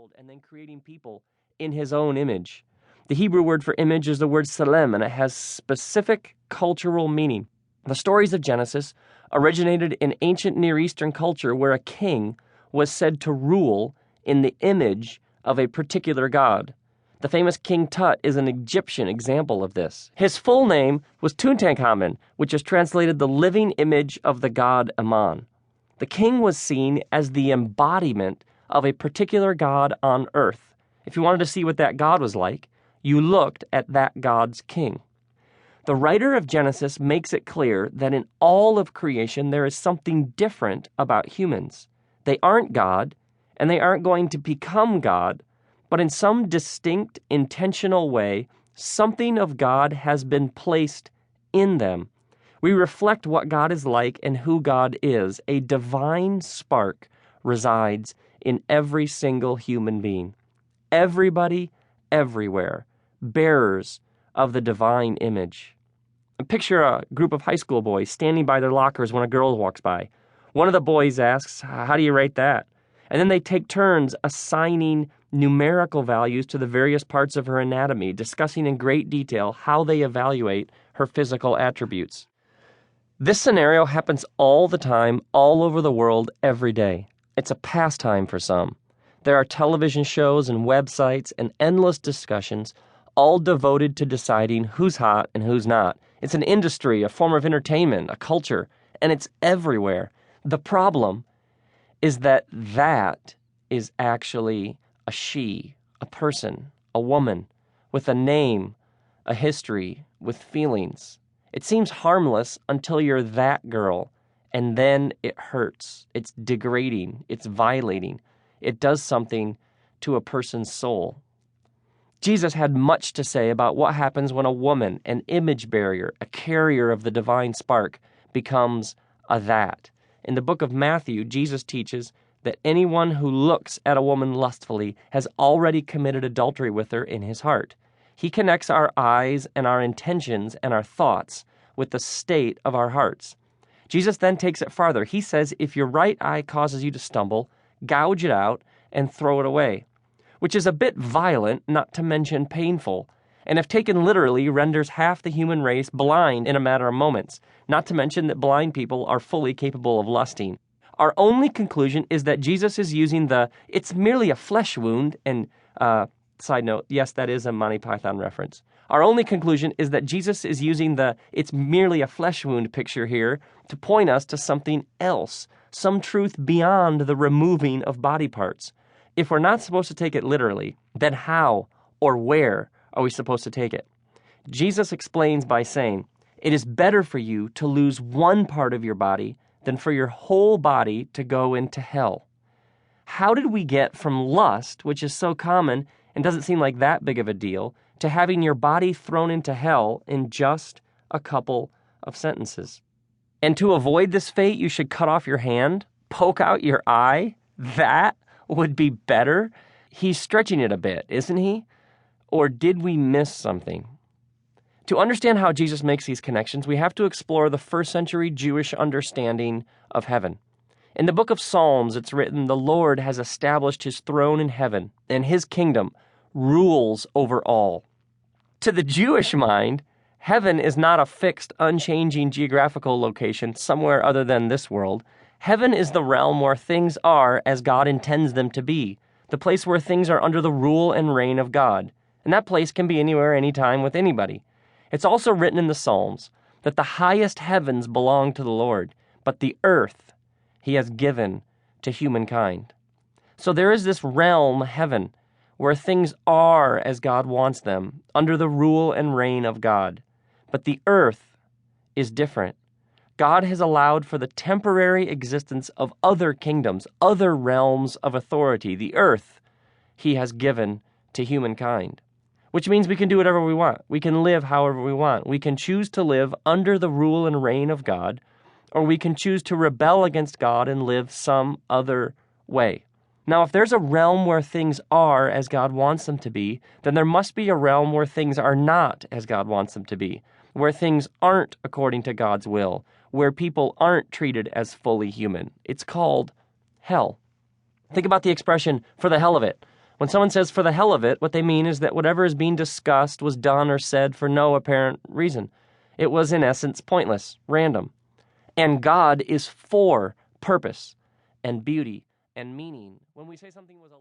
world and then creating people in his own image. The Hebrew word for image is the word tselem, and it has specific cultural meaning. The stories of Genesis originated in ancient Near Eastern culture where a king was said to rule in the image of a particular god. The famous King Tut is an Egyptian example of this. His full name was Tutankhamun, which is translated the living image of the god Amun. The king was seen as the embodiment of a particular god on earth. If you wanted to see what that god was like, you looked at that god's king. The writer of Genesis makes it clear that in all of creation there is something different about humans. They aren't God, and they aren't going to become God, but in some distinct, intentional way, something of God has been placed in them. We reflect what God is like and who God is. A divine spark resides in every single human being. Everybody, everywhere, bearers of the divine image. Picture a group of high school boys standing by their lockers when a girl walks by. One of the boys asks, "How do you rate that?" And then they take turns assigning numerical values to the various parts of her anatomy, discussing in great detail how they evaluate her physical attributes. This scenario happens all the time, all over the world, every day. It's a pastime for some. There are television shows and websites and endless discussions, all devoted to deciding who's hot and who's not. It's an industry, a form of entertainment, a culture, and it's everywhere. The problem is that is actually a she, a person, a woman, with a name, a history, with feelings. It seems harmless until you're that girl, and then it hurts. It's degrading. It's violating. It does something to a person's soul. Jesus had much to say about what happens when a woman, an image bearer, a carrier of the divine spark, becomes a that. In the book of Matthew, Jesus teaches that anyone who looks at a woman lustfully has already committed adultery with her in his heart. He connects our eyes and our intentions and our thoughts with the state of our hearts. Jesus then takes it farther. He says, if your right eye causes you to stumble, gouge it out and throw it away, which is a bit violent, not to mention painful, and if taken literally renders half the human race blind in a matter of moments, not to mention that blind people are fully capable of lusting. Our only conclusion is that Jesus is using it's merely a flesh wound, and side note, yes, that is a Monty Python reference. Our only conclusion is that Jesus is using it's merely a flesh wound picture here to point us to something else, some truth beyond the removing of body parts. If we're not supposed to take it literally, then how or where are we supposed to take it? Jesus explains by saying, it is better for you to lose one part of your body than for your whole body to go into hell. How did we get from lust, which is so common and doesn't seem like that big of a deal, to having your body thrown into hell in just a couple of sentences? And to avoid this fate, you should cut off your hand, poke out your eye? That would be better? He's stretching it a bit, isn't he? Or did we miss something? To understand how Jesus makes these connections, we have to explore the first century Jewish understanding of heaven. In the book of Psalms, it's written, the Lord has established his throne in heaven, and his kingdom rules over all. To the Jewish mind, heaven is not a fixed, unchanging geographical location somewhere other than this world. Heaven is the realm where things are as God intends them to be, the place where things are under the rule and reign of God. And that place can be anywhere, anytime, with anybody. It's also written in the Psalms that the highest heavens belong to the Lord, but the earth he has given to humankind. So there is this realm, heaven, where things are as God wants them, under the rule and reign of God. But the earth is different. God has allowed for the temporary existence of other kingdoms, other realms of authority. The earth he has given to humankind, which means we can do whatever we want. We can live however we want. We can choose to live under the rule and reign of God, or we can choose to rebel against God and live some other way. Now, if there's a realm where things are as God wants them to be, then there must be a realm where things are not as God wants them to be, where things aren't according to God's will, where people aren't treated as fully human. It's called hell. Think about the expression, for the hell of it. When someone says for the hell of it, what they mean is that whatever is being discussed was done or said for no apparent reason. It was, in essence, pointless, random. And God is for purpose and beauty and meaning. When we say something was a